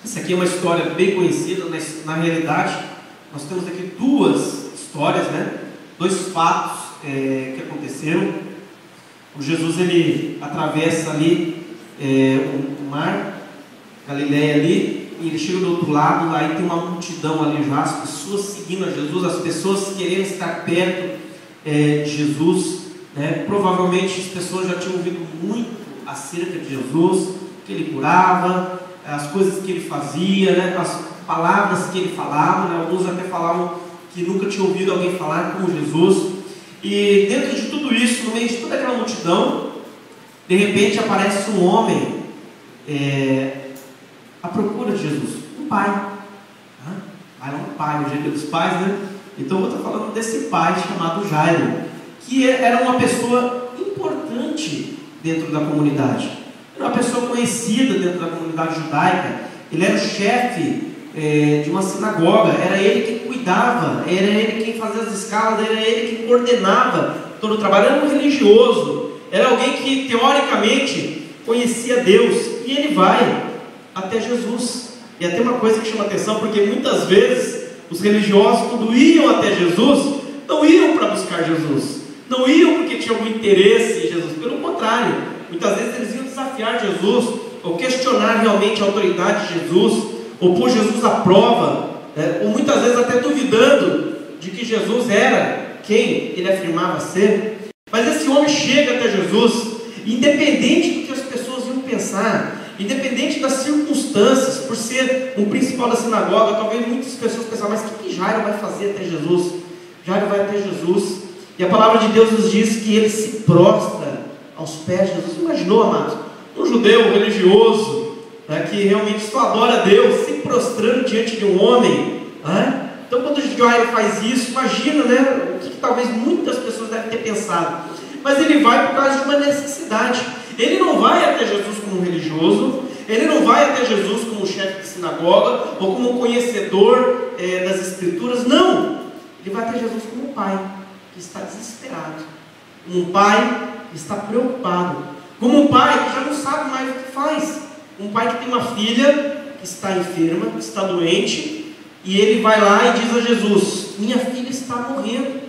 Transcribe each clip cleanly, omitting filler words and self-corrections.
Essa aqui é uma história bem conhecida. Na realidade, nós temos aqui duas histórias, né? Dois fatos que aconteceram. O Jesus, ele atravessa ali o mar, Galileia ali, e ele chega do outro lado. Aí tem uma multidão ali já, as pessoas seguindo a Jesus, as pessoas querendo estar perto de Jesus, né? Provavelmente as pessoas já tinham ouvido muito acerca de Jesus, que ele curava, as coisas que ele fazia, né? As palavras que ele falava, né? Alguns até falavam que nunca tinham ouvido alguém falar como Jesus. E dentro de tudo isso, no meio de toda aquela multidão, de repente aparece um homem à procura de Jesus, um pai. Era um pai, hoje é dia dos pais, né? Então eu estou falando desse pai chamado Jairo, que era uma pessoa importante dentro da comunidade. Era uma pessoa conhecida dentro da comunidade judaica. Ele era o chefe de uma sinagoga, era ele quem cuidava, era ele quem fazia as escalas, era ele quem coordenava todo o trabalho. Era um religioso, era alguém que teoricamente conhecia Deus, e ele vai até Jesus. E até uma coisa que chama atenção, porque muitas vezes os religiosos, quando iam até Jesus, não iam para buscar Jesus, não iam porque tinham algum interesse em Jesus, pelo contrário, muitas vezes eles iam desafiar Jesus, ou questionar realmente a autoridade de Jesus, ou pôr Jesus à prova, né? Ou muitas vezes até duvidando de que Jesus era quem ele afirmava ser. Mas esse homem chega até Jesus, independente do que as pessoas iam pensar, independente das circunstâncias, por ser um principal da sinagoga, talvez muitas pessoas pensavam, mas o que Jairo vai fazer até Jesus? Jairo vai até Jesus, e a palavra de Deus nos diz que ele se prostra aos pés de Jesus. Imaginou, amados, um judeu religioso, né, que realmente só adora a Deus, se prostrando diante de um homem, né? Então quando Jairo faz isso, imagina, né, o que talvez muitas pessoas devem ter pensado. Mas ele vai por causa de uma necessidade. Ele não vai até Jesus como um religioso, ele não vai até Jesus como um chefe de sinagoga, ou como um conhecedor das escrituras, não. Ele vai até Jesus como um pai que está desesperado, um pai que está preocupado, como um pai que já não sabe mais o que faz, um pai que tem uma filha que está enferma, que está doente, e ele vai lá e diz a Jesus: minha filha está morrendo,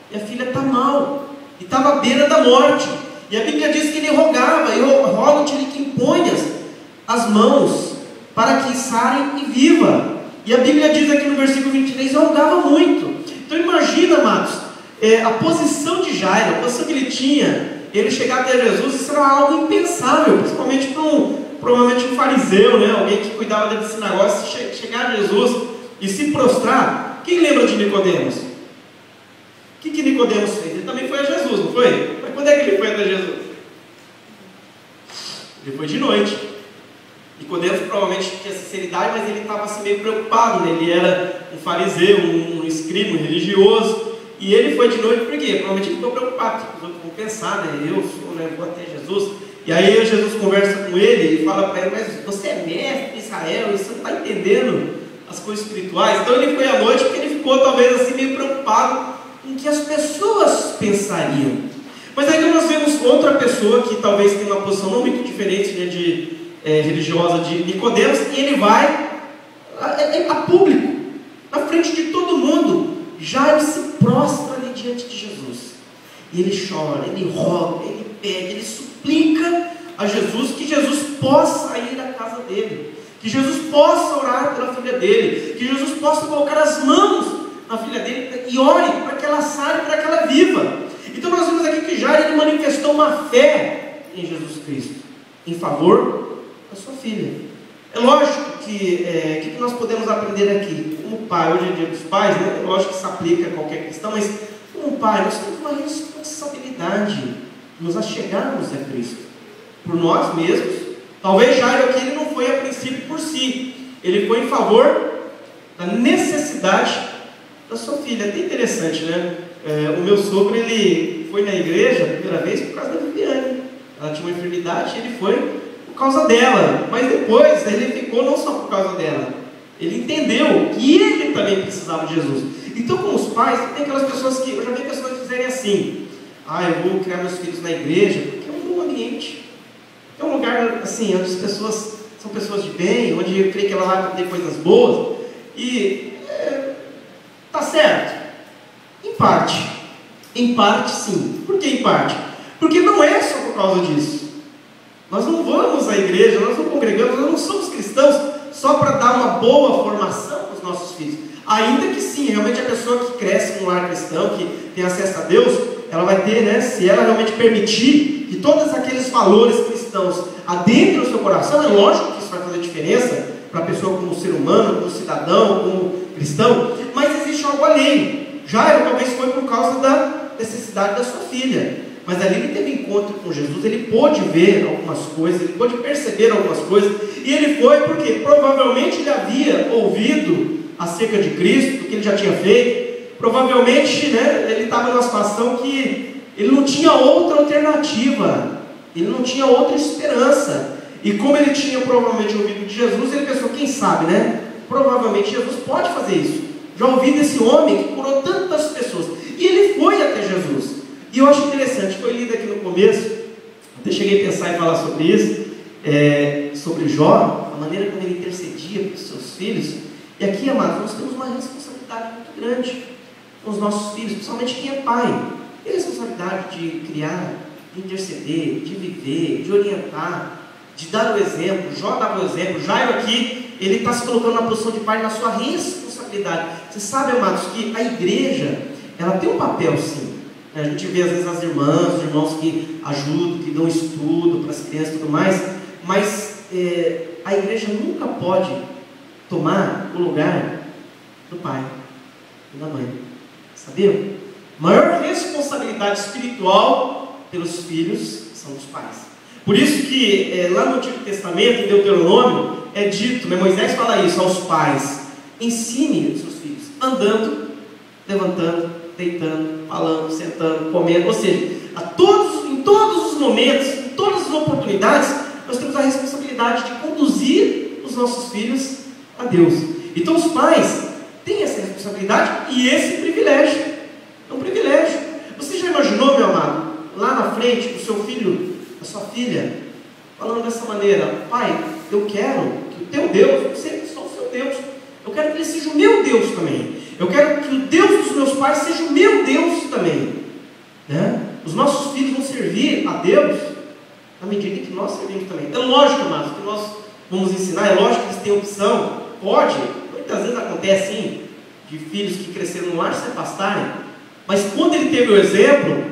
minha filha está mal, e estava à beira da morte. E a Bíblia diz que ele rogava: eu rogo-te que imponhas as mãos para que sarem e viva. E a Bíblia diz aqui no versículo 23, eu rogava muito. Então imagina, amados, a posição de Jairo, a posição que ele tinha, ele chegar até Jesus, isso era algo impensável, principalmente para provavelmente um fariseu, né? Alguém que cuidava da sinagoga, chegar a Jesus e se prostrar. Quem lembra de Nicodemos? O que Nicodemos fez? Ele também foi a Jesus, não foi? Mas quando é que ele foi até Jesus? Ele foi de noite. Nicodemos provavelmente tinha sinceridade, mas ele estava assim meio preocupado, né? Ele era um fariseu, um escriba, um religioso, e ele foi de noite por quê? Provavelmente ele ficou preocupado, porque os outros vão pensar, né? Eu sou, né? Vou até Jesus. E aí Jesus conversa com ele e fala para ele: mas você é mestre de Israel e você não está entendendo as coisas espirituais? Então ele foi à noite porque ele ficou talvez assim meio preocupado com o que as pessoas pensariam. Mas aí nós vemos outra pessoa que talvez tenha uma posição não muito diferente, né, religiosa de Nicodemos, e ele vai a público, na frente de todo mundo. Jairo se prostra ali diante de Jesus, e ele chora, ele roga, ele pede, ele suplica a Jesus que Jesus possa ir à casa dele, que Jesus possa orar pela filha dele, que Jesus possa colocar as mãos na filha dele e ore para que ela saia, para que ela viva. Então nós vemos aqui que Jairo, ele manifestou uma fé em Jesus Cristo, em favor da sua filha. É lógico que que nós podemos aprender aqui, como pai, hoje é dia dos pais, né? É lógico que isso aplica a qualquer questão, mas como pai, nós temos uma responsabilidade de nos achegarmos a Cristo, por nós mesmos. Talvez Jairo aqui ele não foi a princípio por si, ele foi em favor da necessidade da sua filha. É até interessante, né? O meu sogro, ele foi na igreja a primeira vez por causa da Viviane. Ela tinha uma enfermidade e ele foi por causa dela, mas depois ele ficou não só por causa dela, ele entendeu que ele também precisava de Jesus. Então, com os pais, tem aquelas pessoas que, eu já vi pessoas dizerem assim: eu vou criar meus filhos na igreja, porque é um bom ambiente, é um lugar assim, onde as pessoas são pessoas de bem, onde eu creio que ela vai aprender coisas boas, e tá certo, em parte sim. Por que em parte? Porque não é só por causa disso. Nós não vamos à igreja, nós não congregamos, nós não somos cristãos só para dar uma boa formação para os nossos filhos. Ainda que sim, realmente a pessoa que cresce num lar cristão, que tem acesso a Deus, ela vai ter, né, se ela realmente permitir que todos aqueles valores cristãos adentrem o seu coração, é lógico que isso vai fazer diferença para a pessoa como ser humano, como cidadão, como cristão, mas existe algo além. Jairo talvez foi por causa da necessidade da sua filha, mas ali ele teve encontro com Jesus, ele pôde ver algumas coisas, ele pôde perceber algumas coisas, e ele foi porque provavelmente ele havia ouvido acerca de Cristo, do que ele já tinha feito, provavelmente, né, ele estava numa situação que ele não tinha outra alternativa, ele não tinha outra esperança, e como ele tinha provavelmente ouvido de Jesus, ele pensou, quem sabe, né, provavelmente Jesus pode fazer isso, já ouvi desse homem que curou tantas pessoas, e ele foi até Jesus. E eu acho interessante, foi lido aqui no começo, até cheguei a pensar em falar sobre isso, sobre Jó, a maneira como ele intercedia para os seus filhos. E aqui, amados, nós temos uma responsabilidade muito grande com os nossos filhos, principalmente quem é pai. Tem a responsabilidade de criar, de interceder, de viver, de orientar, de dar o exemplo. Jó dava o exemplo, Jairo aqui, ele está se colocando na posição de pai na sua responsabilidade. Você sabe, amados, que a igreja, ela tem um papel sim. A gente vê às vezes as irmãs, os irmãos que ajudam, que dão estudo para as crianças e tudo mais, mas a igreja nunca pode tomar o lugar do pai e da mãe. Sabia? Maior responsabilidade espiritual pelos filhos são dos pais. Por isso que lá no Antigo Testamento, em Deuteronômio, é dito, né, Moisés fala isso aos pais: ensine os seus filhos andando, levantando, deitando, falando, sentando, comendo. Ou seja, em todos os momentos, em todas as oportunidades, nós temos a responsabilidade de conduzir os nossos filhos a Deus. Então os pais têm essa responsabilidade e esse privilégio. É um privilégio. Você já imaginou, meu amado, lá na frente, o seu filho, a sua filha, falando dessa maneira: pai, eu quero que o teu Deus, você só o seu Deus, eu quero que ele seja o meu Deus também. Eu quero que o Deus dos meus pais seja o meu Deus também, né? Os nossos filhos vão servir a Deus na medida em que nós servimos também. É lógico, amados, que nós vamos ensinar, é lógico que eles têm opção, pode, muitas vezes acontece sim, de filhos que cresceram no lar se afastarem, mas quando ele teve o exemplo,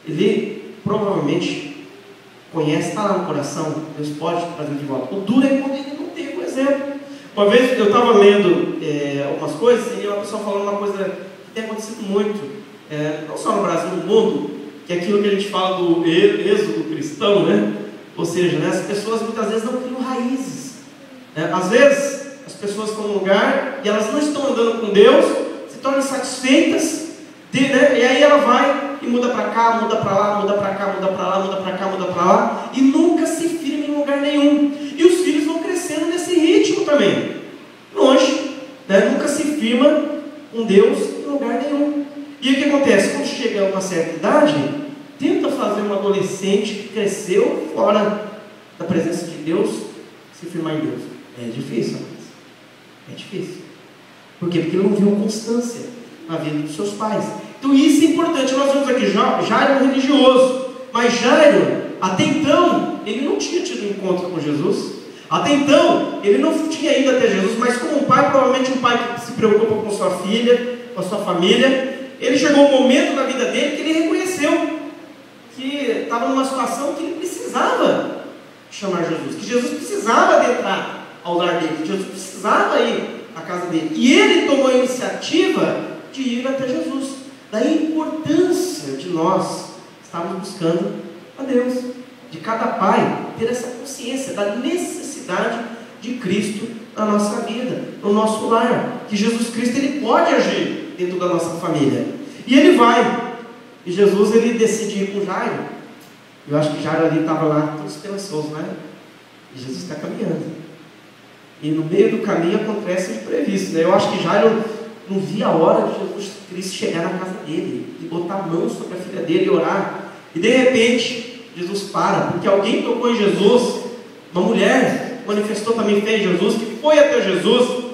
ele provavelmente conhece, está lá no coração, Deus pode trazer de volta. O duro é quando ele não teve o exemplo. Uma vez eu estava lendo algumas coisas e uma pessoa falou uma coisa que tem acontecido muito, não só no Brasil, no mundo, que é aquilo que a gente fala do êxodo cristão, né? Ou seja, né, as pessoas muitas vezes não criam raízes. Às vezes as pessoas estão num lugar e elas não estão andando com Deus, se tornam insatisfeitas, né? E aí ela vai e muda para cá, muda para lá, muda para cá, muda para lá, muda para cá, muda para lá, e nunca se firma em lugar nenhum. E os filhos vão crescendo nesse ritmo também, longe, né? Nunca se firma com Deus em lugar nenhum. E o que acontece? Quando chega a uma certa idade, tenta fazer um adolescente que cresceu fora da presença de Deus se firmar em Deus. É difícil, mas é difícil. Por quê? Porque ele não viu constância na vida dos seus pais. Então isso é importante. Nós vemos aqui, Jairo é um religioso, mas Jairo, até então, ele não tinha tido um encontro com Jesus. Até então, ele não tinha ido até Jesus, mas como um pai, provavelmente um pai que se preocupa com sua filha, com a sua família, ele chegou um momento na vida dele que ele reconheceu que estava numa situação que ele precisava chamar Jesus, que Jesus precisava adentrar ao lar dele, que Jesus precisava ir à casa dele, e ele tomou a iniciativa de ir até Jesus. Daí a importância de nós estarmos buscando a Deus, de cada pai ter essa consciência da necessidade de Cristo na nossa vida, no nosso lar, que Jesus Cristo ele pode agir dentro da nossa família. E ele vai, e Jesus ele decide ir com Jairo. Eu acho que Jairo ali estava lá todo esperançoso, né? E Jesus está caminhando, e no meio do caminho acontece o imprevisto, né? Eu acho que Jairo não via a hora de Jesus Cristo chegar na casa dele e botar a mão sobre a filha dele e orar. E de repente Jesus para, porque alguém tocou em Jesus, uma mulher, manifestou também fé em Jesus, que foi até Jesus,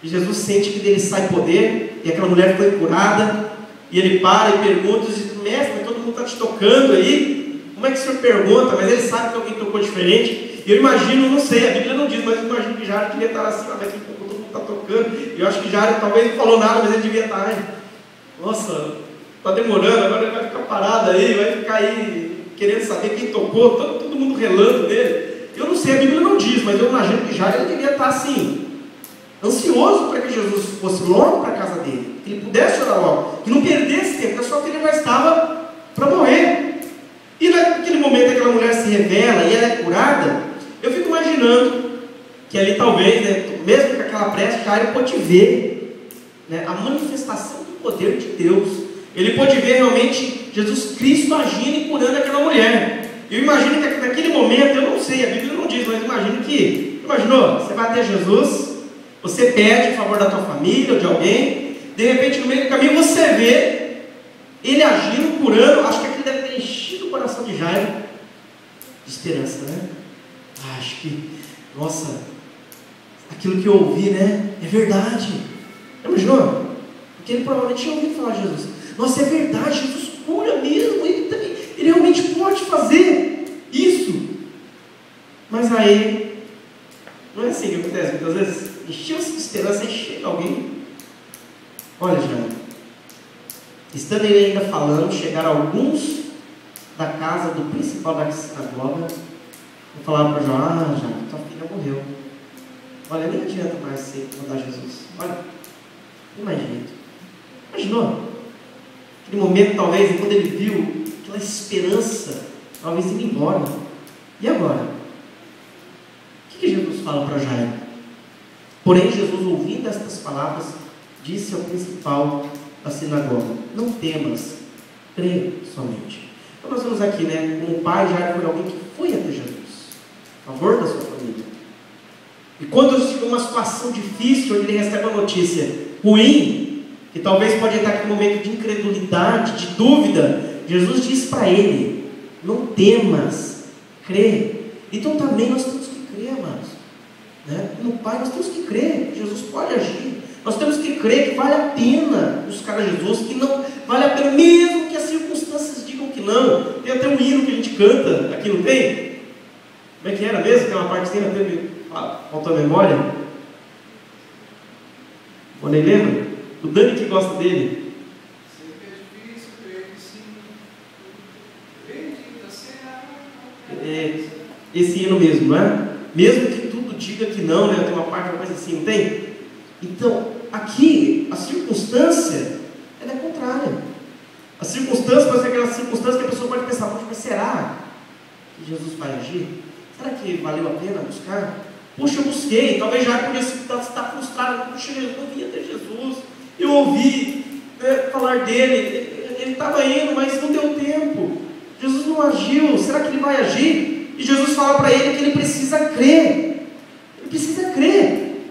e Jesus sente que dele sai poder, e aquela mulher foi curada, e ele para e pergunta, e diz: mestre, mas todo mundo está te tocando aí, como é que o senhor pergunta? Mas ele sabe que alguém tocou diferente. E eu imagino, não sei, a Bíblia não diz, mas eu imagino que Jairo devia estar assim: mas quem tocou, todo mundo está tocando. E eu acho que Jairo talvez não falou nada, mas ele devia estar: nossa, está demorando, agora ele vai ficar parado aí, vai ficar aí querendo saber quem tocou, todo mundo relando nele. Eu não sei, a Bíblia não diz, mas eu imagino que Jairo devia estar assim, ansioso para que Jesus fosse logo para a casa dele, que ele pudesse orar logo, que não perdesse tempo, porque só que ele já estava para morrer. E naquele momento aquela mulher se revela e ela é curada. Eu fico imaginando que ali talvez, né, mesmo com aquela pressa, Jairo pôde ver, né, a manifestação do poder de Deus. Ele pôde ver realmente Jesus Cristo agindo e curando aquela mulher. Eu imagino que naquele momento, eu não sei, a Bíblia não diz, mas imagino que, imaginou, você vai até Jesus, você pede em favor da tua família ou de alguém, de repente no meio do caminho você vê ele agindo, curando. Acho que aquilo deve ter enchido o coração de Jairo de esperança, né? Acho que, nossa, aquilo que eu ouvi, né, é verdade. Imaginou? Porque ele provavelmente tinha ouvido falar de Jesus. Nossa, é verdade, Jesus cura mesmo, ele realmente pode fazer isso. Mas aí, não é assim que acontece, muitas vezes encheu-se de esperança e chega alguém. Olha, Jairo, estando ele ainda falando, chegaram alguns da casa do principal da sinagoga e falaram para Jairo: Jairo, tua filha morreu. Olha, nem adianta mais você mandar Jesus. Olha, não mais jeito. Imaginou? Aquele momento, talvez, quando ele viu aquela esperança, talvez indo embora. E agora? O que Jesus fala para Jairo? Porém, Jesus, ouvindo estas palavras, disse ao principal da sinagoga: não temas, crê somente. Então nós vemos aqui, né, como o pai Jairo foi alguém que foi até Jesus, a favor da sua família. E quando chega uma situação difícil, onde ele recebe uma notícia ruim, que talvez pode estar aqui um momento de incredulidade, de dúvida, Jesus diz para ele: não temas, crê. Então também nós temos que crer, amados, né? No Pai nós temos que crer que Jesus pode agir. Nós temos que crer que vale a pena buscar a Jesus, que não vale a pena, mesmo que as circunstâncias digam que não. Tem até um hino que a gente canta aqui, não tem? Como é que era mesmo? Tem uma partezinha, faltou a memória. Quando ele lembra? O Dani que gosta dele. É esse hino mesmo, não é? Mesmo que tudo diga que não, né? Tem uma parte, uma coisa assim, não tem? Então, aqui, a circunstância, ela é contrária. A circunstância pode ser aquela circunstância que a pessoa pode pensar: mas será que Jesus vai agir? Será que valeu a pena buscar? Puxa, eu busquei, talvez já podia estar frustrado. Puxa, eu não vim até Jesus, eu ouvi, né, falar dele, ele estava indo, mas não deu tempo, Jesus não agiu, será que ele vai agir? E Jesus fala para ele que ele precisa crer, ele precisa crer,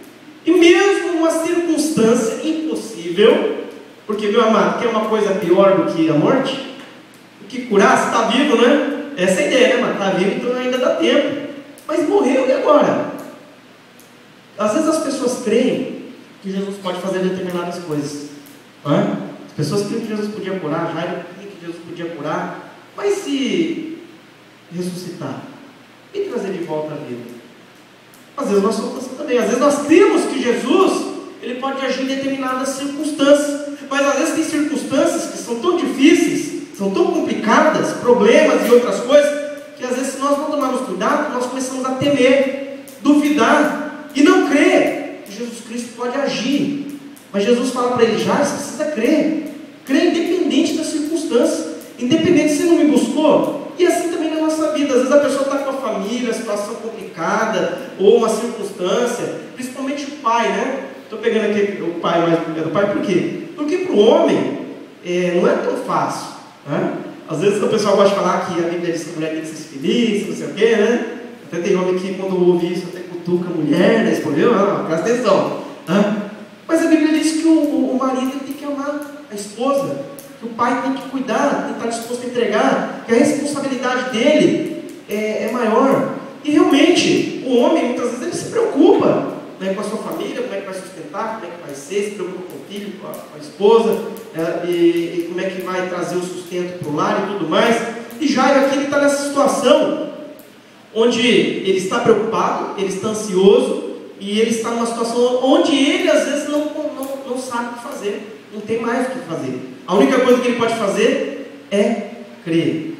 e mesmo numa circunstância impossível, porque, meu amado, quer uma coisa pior do que a morte? Do que curar? Você está vivo, né? Essa é a ideia, né, mano? Está vivo, então ainda dá tempo, mas morreu, e agora? Às vezes as pessoas creem que Jesus pode fazer determinadas coisas, não é? As pessoas creem que Jesus podia curar, Jairo creia que Jesus podia curar, mas se ressuscitar e trazer de volta a vida? Às vezes nós somos assim também. Às vezes nós cremos que Jesus, ele pode agir em determinadas circunstâncias, mas às vezes tem circunstâncias que são tão difíceis, são tão complicadas, problemas e outras coisas, que às vezes se nós não tomarmos cuidado, nós começamos a temer, duvidar e não crer que Jesus Cristo pode agir. Mas Jesus fala para ele: já, você precisa crer, crer independente das circunstâncias, independente se você não me buscou. E assim também na nossa vida, às vezes a pessoa está com a família, a situação complicada, ou uma circunstância, principalmente o pai, né? Estou pegando aqui o pai, mas o pai por quê? Porque para o homem não é tão fácil, né? Às vezes o pessoal gosta de falar que a Bíblia diz que a mulher tem que ser feliz, não sei o quê, né? Até tem homem que quando ouve isso até cutuca a mulher, né? Escolheu? Presta atenção, né? Mas a Bíblia diz que o marido tem que amar a esposa, que o pai tem que cuidar, tem que estar disposto a entregar, que a responsabilidade dele é maior. E realmente, o homem, muitas vezes, ele se preocupa, né, com a sua família, como é que vai sustentar, como é que vai ser, se preocupa com o filho, com a esposa, e como é que vai trazer o sustento para o lar e tudo mais. E Jairo aqui, ele está nessa situação, onde ele está preocupado, ele está ansioso, e ele está numa situação onde ele, às vezes, não sabe o que fazer, não tem mais o que fazer. A única coisa que ele pode fazer é crer.